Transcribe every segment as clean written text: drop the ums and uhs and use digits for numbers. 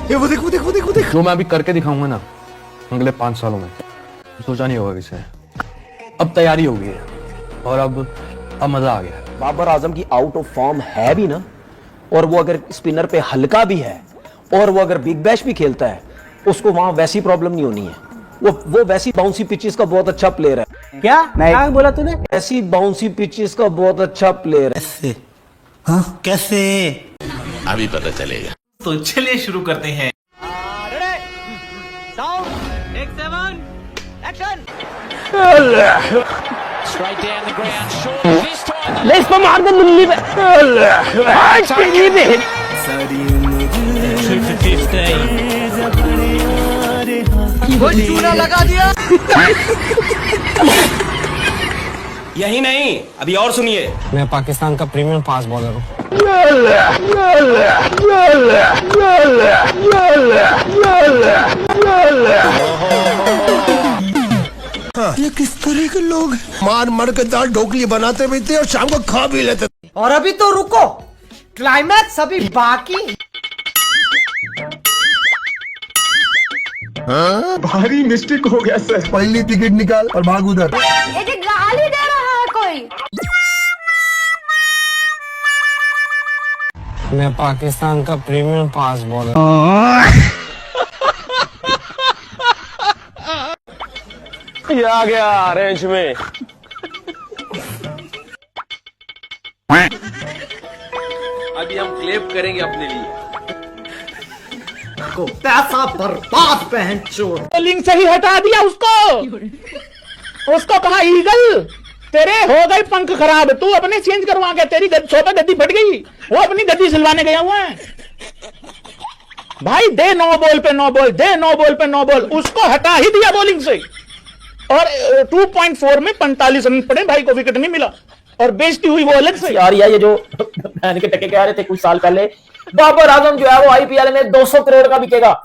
ये वो देख वो देख वो देख वो देख। जो मैं अभी करके दिखाऊंगा ना अगले 5 सालों में, सोचा नहीं होगा किसे। अब तैयारी हो गई है और अब मजा आ गया। बाबर आजम की आउट ऑफ फॉर्म है भी ना, और वो अगर स्पिनर पे हल्का भी है और वो अगर बिग बैश भी खेलता है, उसको वहां वैसी प्रॉब्लम नहीं होनी है। वो वैसी बाउंसी पिचेस का बहुत अच्छा प्लेयर है। क्या बोला तूने? ऐसी बाउंसी पिचेस का बहुत अच्छा प्लेयर है। कैसे? हाँ कैसे? अभी पता चलेगा। तो चलिए शुरू करते हैं। इस पर मार दे मुल्ली पे। चूना लगा दिया। यही नहीं, अभी और सुनिए। मैं पाकिस्तान का प्रीमियम फास्ट बॉलर हूँ। ये किस तरह के लोग मार मार के दाल ढोकली बनाते भी थे और शाम को खा भी लेते। और अभी तो रुको, क्लाइमैक्स अभी बाकी। भारी मिस्टेक हो गया सर। पहली टिकट निकाल और भाग उधर। ये गाली दे रहा है कोई। मैं पाकिस्तान का प्रीमियम फास्ट बॉलर। ये आ गया रेंज में। अभी हम क्लेम करेंगे अपने लिए। को पैसा बर्बाद पहन चोर। लिंक से ही हटा दिया उसको कहा ईगल तेरे हो गए पंख खराब, तू अपने चेंज करवा के, तेरी सोफा गद्दी फट गई, वो अपनी गद्दी सिलवाने गया हुआ है। भाई दे 9 बॉल पे 9 बॉल, दे 9 बॉल पे 9 बॉल, उसको हटा ही दिया बॉलिंग से। और 2.4 में 45 रन पड़े, भाई को विकेट नहीं मिला और बेइज्जती हुई वो अलग से। यार ये जो बहन के टके कह रहे थे कुछ साल पहले, बाबर आजम जो है वो आईपीएल में 200 करोड़ का बिकेगा,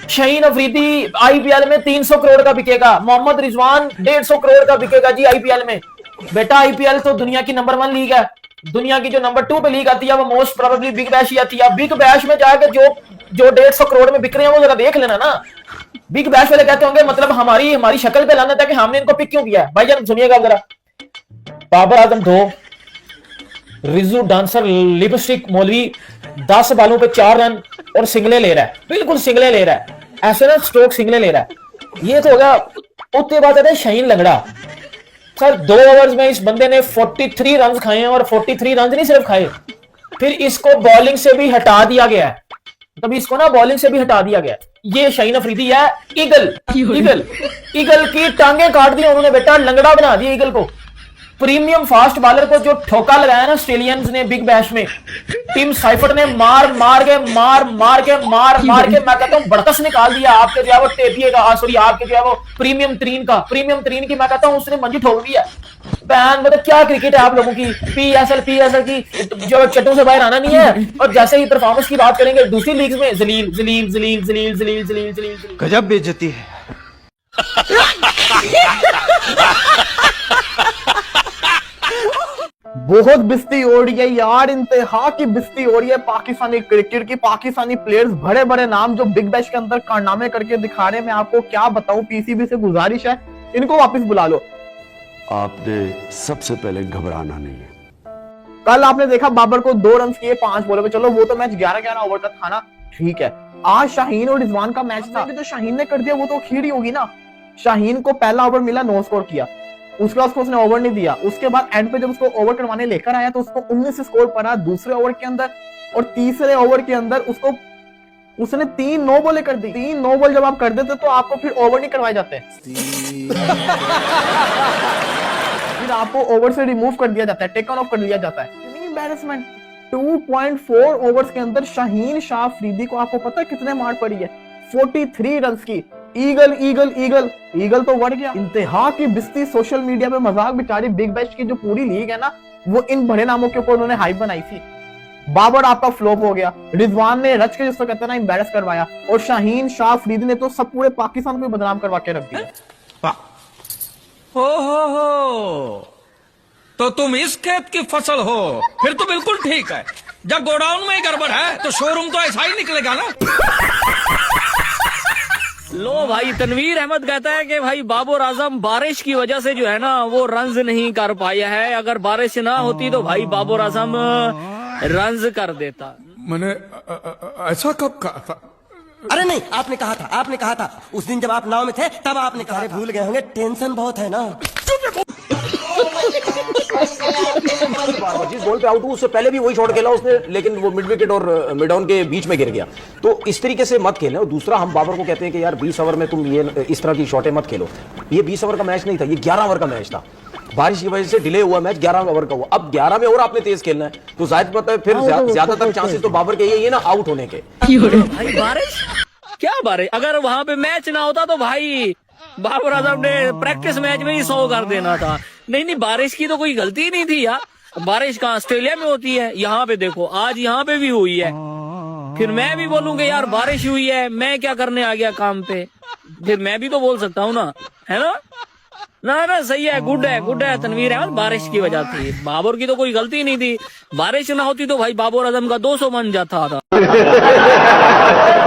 शाहीन अफरीदी आईपीएल में 300 करोड़ का बिकेगा, मोहम्मद रिजवान 150 करोड़ का बिकेगा जी आईपीएल में। बेटा आईपीएल तो दुनिया की नंबर 1 लीग है। दुनिया की जो नंबर 2 पे लीग आती है वो मोस्ट प्रोबेबली बिग बैश ही आती है। बिग बैश में जाकर जो 150 करोड़ में बिक रहे हैं वो जरा देख लेना ना। बिग बैश वाले कहते होंगे मतलब हमारी शक्ल पे लाना था कि हमने इनको पिक क्यों किया। भाईजान सुनिएगा जरा। बाबर आजम 2, रिजू डांसर लिपस्टिक मौलवी 10 बालों पे 4 रन और सिंगले ले रहा है, बिल्कुल सिंगले ले रहा है, ऐसे ना स्ट्रोक सिंगले ले रहा है। ये तो होगा। उसके बाद आता है शाहीन लंगड़ा। सर 2 ओवर्स में इस बंदे ने 43 रन खाए हैं और 43 रन नहीं सिर्फ खाए, फिर इसको बॉलिंग से भी हटा दिया गया है। तभी इसको ना बॉलिंग से भी हटा दिया गया। ये शाहीन अफरीदी है ईगल। ईगल की टांगे काट दी उन्होंने बेटा, लंगड़ा बना दिया ईगल को। प्रीमियम फास्ट बॉलर को जो ठोका लगाया ना ऑस्ट्रेलियंस ने बिग बैश में, टीम साइफर्ट ने मार के मैं कहता हूं बड़कस निकाल दिया। आपके जो है वो टेपिए का, सॉरी आपके जो है वो प्रीमियम तीन की मैं कहता हूं उसने मंजी ठोक दिया। बैन मतलब क्या क्रिकेट है आप लोगों की। पीएसएल की जो चट्टों से बाहर आना नहीं है। और जैसे ही परफॉर्मेंस की बात करेंगे दूसरी लीग में जलील। गजब बेइज्जती है। बहुत बिस्ती हो रही है यार, इंतहा की बिस्ती हो रही है पाकिस्तानी क्रिकेट की। पाकिस्तानी प्लेयर्स बड़े बड़े नाम जो बिग बैश के अंदर कारनामे करके दिखा रहे हैं, मैं आपको क्या बताऊं। पीसीबी से गुजारिश है इनको वापस बुला लो। आपने सबसे पहले घबराना नहीं है। कल आपने देखा बाबर को 2 रन किए 5 बॉलों पे, चलो वो तो मैच 11-11 ओवर का था ना, ठीक है। आज शाहीन और रिजवान का मैच था, तो शाहीन ने कर दिया वो तो खीर ही होगी ना। शाहीन को पहला ओवर मिला, 9 स्कोर किया, उसके बाद उसने ओवर नहीं दिया। उसके बाद एंड पे जब उसको ओवर करवाने लेकर आया तो उसको 19 स्कोर पड़ा दूसरे ओवर के अंदर, और तीसरे ओवर के अंदर उसने 3 नो बॉलें कर दी। 3 नो बॉल जब आप कर देते तो आपको फिर ओवर नहीं करवाए जाते फिर आपको ओवर से रिमूव कर दिया जाता है, टेक ऑफ कर दिया जाता है। एम्बैरेसमेंट। 2.4 ओवर्स के अंदर शाहीन शाह अफरीदी को आपको पता है कितने मार पड़ी है? 43 रन की। ईगल तो बढ़ गया। इंतहा की बिस्ती सोशल मीडिया पे मजाक बिचारी। बिग बैश की जो पूरी लीग है ना, वो इन बड़े नामों के ऊपर उन्होंने हाइप बनाई थी। बाबर आपका फ्लॉप हो गया, रिजवान ने रच के जिसको कहते हैं ना एम्बैरेस करवाया, और शाहीन शाह अफरीदी ने तो सब पूरे पाकिस्तान को बदनाम करवा के रख दिया। हो तो तुम इस खेत की फसल हो, फिर तो बिल्कुल ठीक है। जब गोडाउन में ही गड़बड़ है तो शोरूम तो ऐसा ही निकलेगा ना। लो भाई, तनवीर अहमद कहता है कि भाई बाबर आजम बारिश की वजह से जो है ना वो रन्स नहीं कर पाया है, अगर बारिश ना होती तो भाई बाबर आजम रन्स कर देता। मैंने ऐसा कब कहा? अरे नहीं, आपने कहा था उस दिन जब आप नाव में थे तब आपने कहा। भूल गए होंगे, टेंशन बहुत है ना। जिस बॉल पे आउट हुआ उससे पहले भी वही शॉट खेला उसने, लेकिन वो मिड विकेट और मिड ऑन के बीच में गिर गया। तो इस तरीके से मत खेलें। और दूसरा, हम बाबर को कहते हैं कि यार 20 ओवर में तुम ये इस तरह की शॉटें मत खेलो। ये 20 ओवर का मैच नहीं था, ये 11 ओवर का मैच था। बारिश की वजह से डिले हुआ मैच 11 ओवर का हुआ। अब 11 में और आपने तेज खेलना है तो जाहिर पता है फिर ज्यादातर चांसेस तो बाबर के ये ना आउट होने के। भाई बारिश क्या बारिश, अगर वहां पे मैच ना होता तो भाई बाबर आजम ने प्रैक्टिस मैच में ही 100 कर देना था। नहीं, बारिश की तो कोई गलती नहीं थी यार। बारिश कहाँ ऑस्ट्रेलिया में होती है, यहाँ पे देखो आज यहाँ पे भी हुई है। फिर मैं भी बोलूंगा यार बारिश हुई है, मैं क्या करने आ गया काम पे, फिर मैं भी तो बोल सकता हूँ ना, है ना? ना सही है, गुड है तनवीर अहमद, बारिश की वजह थी, बाबर की तो कोई गलती नहीं थी। बारिश ना होती तो भाई बाबर आजम का 200 बन जाता था। तो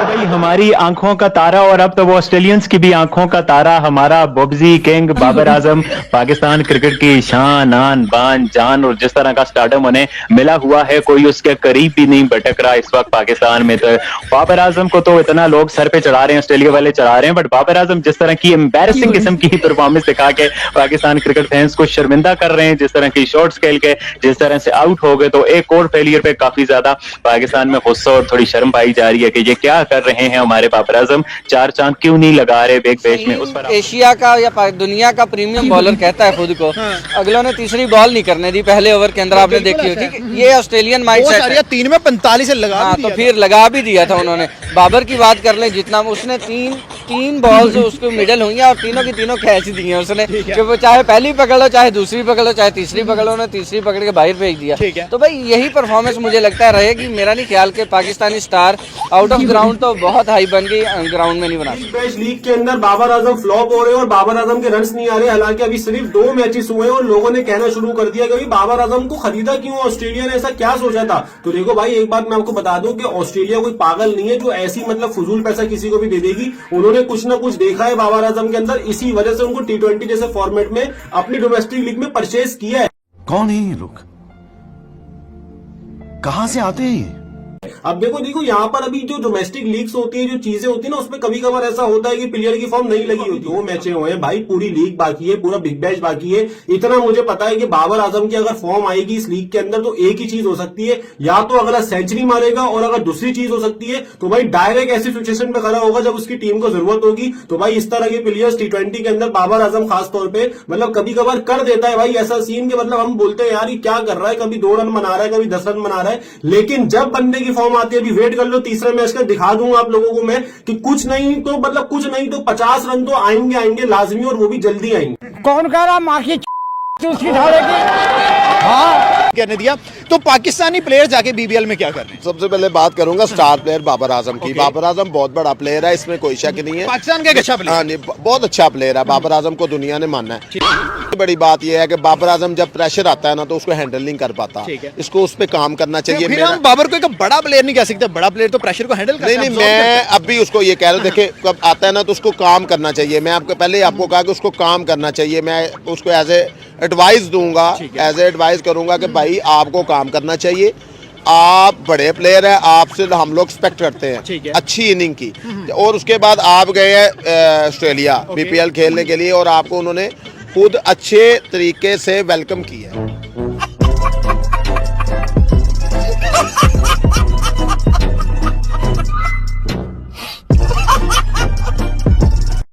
भाई हमारी आंखों का तारा, और अब तो वो ऑस्ट्रेलियंस की भी आंखों का तारा, हमारा बॉब्जी किंग बाबर आजम, पाकिस्तान क्रिकेट की शान आन बान जान, और जिस तरह का स्टार्डम उन्हें मिला हुआ है कोई उसके करीब भी नहीं भटक रहा इस वक्त पाकिस्तान में। तो बाबर आजम को तो इतना लोग सर पे चढ़ा रहे हैं, ऑस्ट्रेलिया वाले चढ़ा रहे हैं, बट बाबर आजम जिस तरह की एम्बैरेसिंग किस्म की परफॉर्मेंस दिखा के पाकिस्तान क्रिकेट फैंस को शर्मिंदा कर रहे हैं, जिस तरह की शॉट्स खेल के जिस तरह से आउट हो गए, तो एक और फेलियर पे काफी ज्यादा पाकिस्तान में गुस्सा और थोड़ी शर्म पाई जा रही है कि ये क्या कर रहे हैं हमारे बाबर आजम, 4 चांद क्यों नहीं लगा रहे बिग बैश में। उस पर एशिया का या दुनिया का प्रीमियम बॉलर कहता है खुद को, अगलों ने तीसरी बॉल नहीं करने दी पहले ओवर के अंदर, आपने देखी होगी कि ये ऑस्ट्रेलियन माइंडसेट है। 3 में 45 लगा। हाँ, तो फिर लगा भी दिया था उन्होंने। बाबर की बात कर ले, जितना उसने तीन बॉल्स उसको मिडल हुई हैं और तीनों की तीनों कैच दी हैं उसने, कि वो चाहे पहली पकड़ो, चाहे दूसरी पकड़ो, चाहे तीसरी पकड़ो, ने तीसरी पकड़ के बाहर भेज दिया। तो भाई यही परफॉर्मेंस मुझे लगता है रहेगी। मेरा नहीं ख्याल के Pakistani star out of ground तो बहुत हाई बन गई, ग्राउंड में नहीं बना। लीग के अंदर बाबर आजम फ्लॉप हो रहे हैं और बाबर आजम के रन्स नहीं आ रहे। हालांकि अभी सिर्फ 2 मैचेस हुए हैं और लोगों ने कहना शुरू कर दिया कि बाबर आजम को खरीदा क्यों, ऑस्ट्रेलिया ने ऐसा क्या सोचा था। तो देखो भाई, एक बात मैं आपको बता दूं कि ऑस्ट्रेलिया कोई पागल नहीं है जो ऐसी मतलब फजूल पैसा किसी को भी दे देगी। उन्होंने कुछ ना कुछ देखा है बाबर आजम के अंदर, इसी वजह से उनको T20 जैसे फॉर्मेट में अपनी डोमेस्टिक लीग में परचेज किया है। कौन है ये लोग, कहां से आते हैं? अब देखो यहाँ पर अभी जो डोमेस्टिक लीग्स होती है, जो चीजें होती है ना, उसमें कभी कभार ऐसा होता है कि प्लेयर की फॉर्म नहीं लगी होती। 2 मैचें हुए हैं भाई, पूरी लीग बाकी है, पूरा बिग बैश बाकी है। इतना मुझे पता है कि बाबर आजम की अगर फॉर्म आएगी इस लीग के अंदर तो एक ही चीज हो सकती है, या तो अगला सेंचुरी मारेगा, और अगर दूसरी चीज हो सकती है तो भाई डायरेक्ट ऐसी सिचुएशन पे खड़ा होगा जब उसकी टीम को जरूरत होगी। तो भाई इस तरह के प्लेयर्स T20 के अंदर बाबर आजम खासतौर पे मतलब कभी कभार कर देता है भाई ऐसा सीन के मतलब हम बोलते हैं यार ये क्या कर रहा है, कभी 2 रन बना रहा है, कभी 10 रन बना रहा है, लेकिन जब बंदे की फॉर्म आती है, अभी वेट कर लो, तीसरे मैच का दिखा दूंगा आप लोगों को मैं कि कुछ नहीं तो 50 रन तो आएंगे लाजमी, और वो भी जल्दी आएंगे। कौन कह रहा माखी कहने दिया। तो पाकिस्तानी प्लेयर जाके BBL में क्या कर रहे हैं? सबसे पहले बात करूंगा स्टार प्लेयर बाबर आजम की। बाबर आजम बहुत बड़ा प्लेयर है, इसमें कोई शक नहीं है। पाकिस्तान का एक अच्छा प्लेयर, हाँ नहीं, बहुत अच्छा प्लेयर है। बाबर आजम को दुनिया ने माना है। बड़ी बात यह है कि बाबर आजम जब प्रेशर आता है ना तो उसको हैंडल नहीं कर पाता, इसको उस पर काम करना चाहिए। फिर हम बाबर को एक बड़ा प्लेयर नहीं कह सकते, बड़ा प्लेयर तो प्रेशर को हैंडल करता है। नहीं, मैं अब भी उसको ये कह रहा हूँ, देखिए कब आता है ना तो उसको काम करना चाहिए। मैं आपको पहले आपको कहा कि उसको काम करना चाहिए। मैं उसको एज ए एडवाइस दूंगा, एज ए एडवाइस करूंगा कि भाई आपको काम करना चाहिए। आप बड़े प्लेयर हैं, आपसे हम लोग एक्सपेक्ट करते हैं अच्छी इनिंग की। और उसके बाद आप गए हैं ऑस्ट्रेलिया BPL खेलने के लिए, और आपको उन्होंने खुद अच्छे तरीके से वेलकम किया है।